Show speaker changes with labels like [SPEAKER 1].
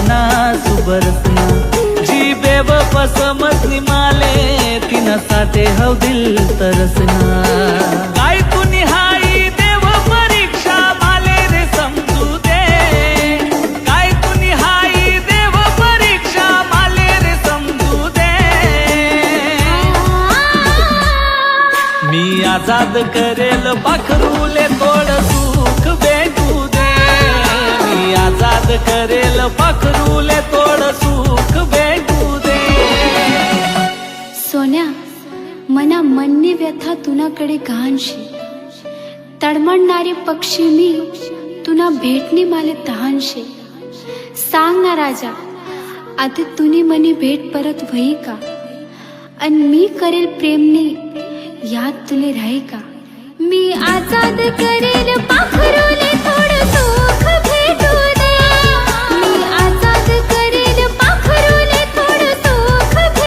[SPEAKER 1] सपना सुबरसना जी बेवफा समजली माले तिनं साथे हव दिल तरसना काय तू निहाई देव परीक्षा माले रे समजू दे काय तू निहाई देव परीक्षा माले रे समजू दे मी आजाद करेल पाखरूले तोड सुख भेटू दे मी आजाद करेल पाखरूले तोड सुख भेटू दे
[SPEAKER 2] सोन्या मना मननी व्यथा तुनाकडे घाणशी तडमडणारी पक्षी मी तुना भेटणी माले तहानशे सांग ना राजा आता तुनी मनी भेट परत व्हई का अन मी करेल प्रेमनी याद तुले राही का मी आजाद करेल पाखरूले थोडं